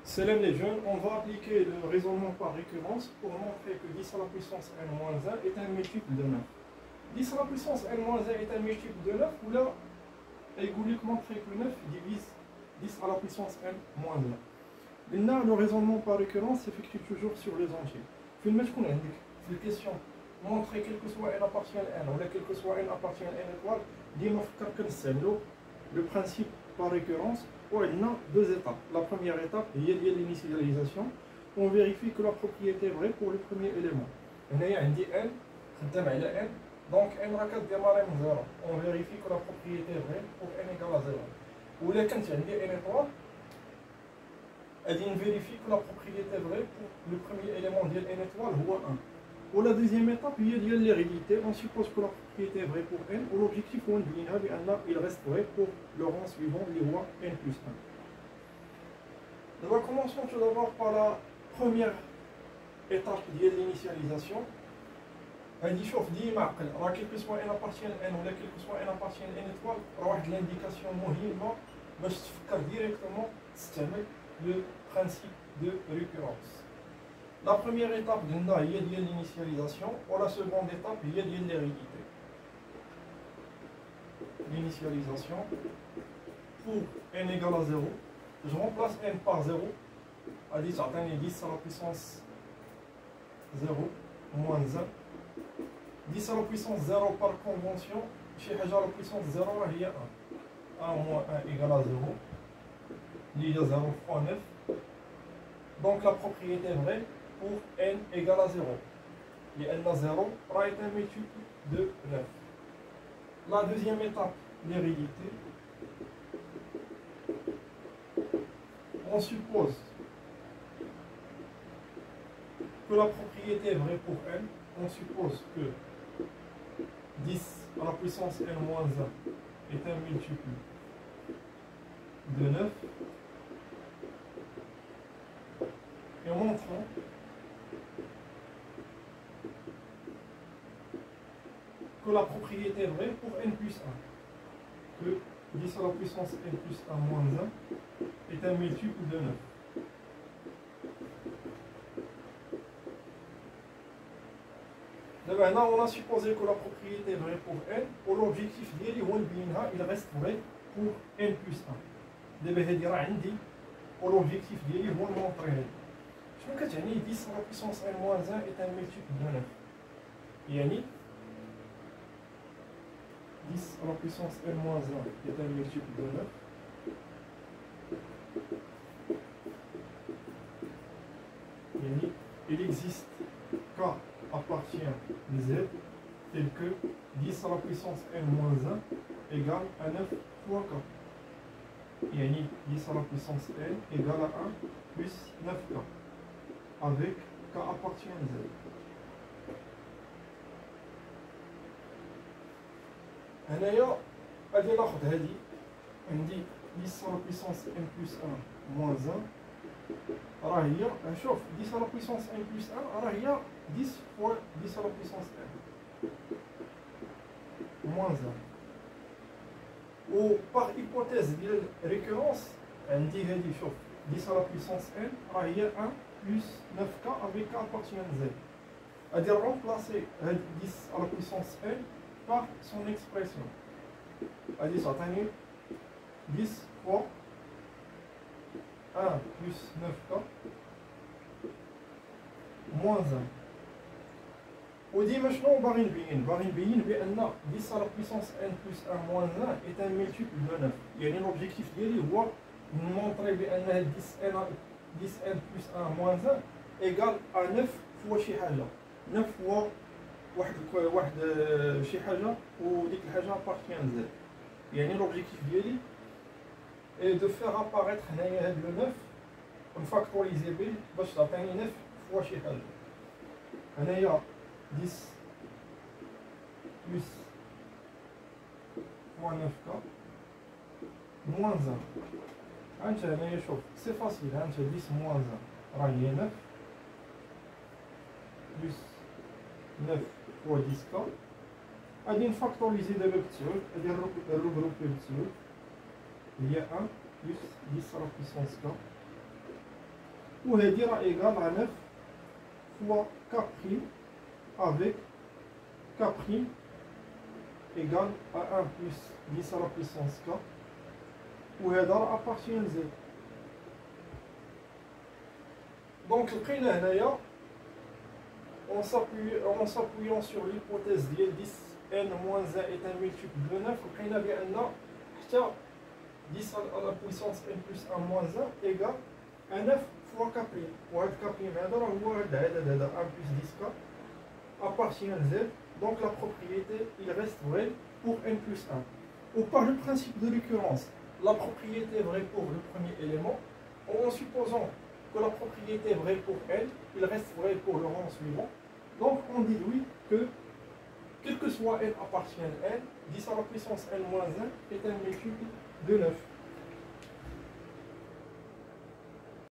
Salam les jeunes, on va appliquer le raisonnement par récurrence pour montrer que 10 à la puissance n-1 est un multiple de 9. 10 à la puissance n-1 est un multiple de 9, ou là, يقولك montrer que 9 divise 10 à la puissance n-1. Maintenant, le raisonnement par récurrence s'effectue toujours sur les entiers. Finalement, je connais une question. Montrer quel que soit n appartient à n, ou là, quel que soit n appartient à n étoile, dis-moi le principe par récurrence. On a deux étapes. La première étape, il y a l'initialisation. On vérifie que la propriété est vraie pour le premier élément. On a n, donc n rakat démarre à 0. On vérifie que la propriété est vraie pour n égale à 0. Ou là, quand il y a n étoile, on vérifie que la propriété est vraie pour le premier élément de n étoile ou 1. Pour la deuxième étape, il y a l'hérédité. On suppose que la propriété est vraie pour n. Ou l'objectif, il reste vrai pour le rang suivant, les rois n plus 1. Nous commençons tout d'abord par la première étape de l'initialisation. On dit chauffe, dit معقل. Quel que soit n appartient à n ou quel que soit n appartient à n étoile, on a l'indication مهمة باش تفكر directement تستعمل le principe de récurrence. La première étape de l'initialisation, ou la seconde étape, il y a l'hérédité. L'initialisation, pour n égale à 0, je remplace n par 0, à 10 à la puissance 0, moins 1. 10 à la puissance 0 par convention, chez à la puissance 0, il y a 1. 1 moins 1 égale à 0. Il y a 0 fois 9. Donc la propriété est vraie pour n égale à 0. Et n à 0 est un multiple de 9. La deuxième étape, l'hérédité. On suppose que la propriété est vraie pour n. On suppose que 10 à la puissance n-1 est un multiple de 9. Et en montrant que la propriété est vraie pour n plus 1. Que 10 à la puissance n plus 1 moins 1 est un multiple de 9. Maintenant, on a supposé que la propriété est vraie pour n, ou l'objectif il reste vrai pour n plus 1. Ou l'objectif est de montrer. شنو كتعني 10 على puissance n-1 est un multiple de 9. يعني 10 à la puissance n-1 est un multiple de 9. يعني il existe k appartient à z tel que 10 à la puissance n-1 égale à 9 fois k. يعني 10 à la puissance n égale à 1 plus 9k. Avec k appartient à z. هنايا غادي ناخذ هذه عندي 10 على puissance n plus 1 moins 1 راه هي شوف 10 على puissance n plus 1 راه هي 10 fois 10 على puissance n moins 1. و par hypothèse ديال récurrence عندي هذه شوف 10 على puissance n راه هي 1 plus 9k avec k appartient à z. C'est-à-dire remplacer 10 à la puissance n par son expression. C'est-à-dire ça 10 fois 1 plus 9k moins 1. وديما شنو باغي نبين بان 10 à la puissance n plus 1 moins 1 est un multiple de 9. يعني l'objectif ديالي هو نمونطري بان 10n plus 1 moins 1 égale à 9 fois شي حاجة. 9 fois واحد شي حاجة وديك الحاجة appartient à z. يعني l'objectif ديالي est de faire apparaître هنايا هاد le 9 ونفاكتوريزي به باش تعطيني 9 fois شي حاجة. هنايا 10 plus fois 9k moins 1. هانت هنايا شوف سي فاسيل. هانت 10 moins 1 راه هي 9 plus 9 fois 10k. غادي نفاكتوريزي دابا بالتسعود. غادي نروغروبي بالتسعود. هي 1 plus 10 à la puissance k où est égal à 9 fois K' avec K' égale à 1 plus 10 à la puissance K, où est appartient à Z. Donc, en s'appuyant sur l'hypothèse de 10n-1 est un multiple de 9, on a bien 10 à la puissance n plus 1 moins 1 égale à 9 fois K'. Ou K' هذا 1 plus 10K appartient à Z. Donc la propriété, il reste vrai pour n plus 1. Ou par le principe de récurrence, la propriété est vraie pour le premier élément, en supposant que la propriété est vraie pour n, il reste vrai pour le rang suivant. Donc on dit oui que, quel que soit n appartient à n, 10 à la puissance n moins 1 est un multiple de 9.